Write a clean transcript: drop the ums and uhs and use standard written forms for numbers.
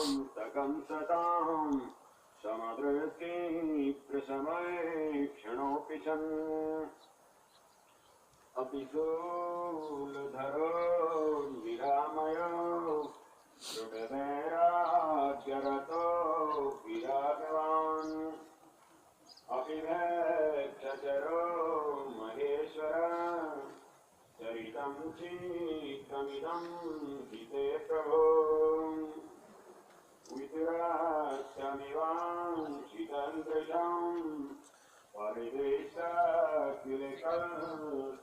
तकं सतां समदृष्टि प्रसमये क्षणोऽपि सन् अपि शूलधरो विरामयो दृढवैराग्यरतो विरागवान् अभिवेक्षचरो महेश्वर चरितं शीघ्रमिदं हिते प्रभो विदुराक्षमिवांशितं दृशं परिवेशाखिलकल्पद्रुमम्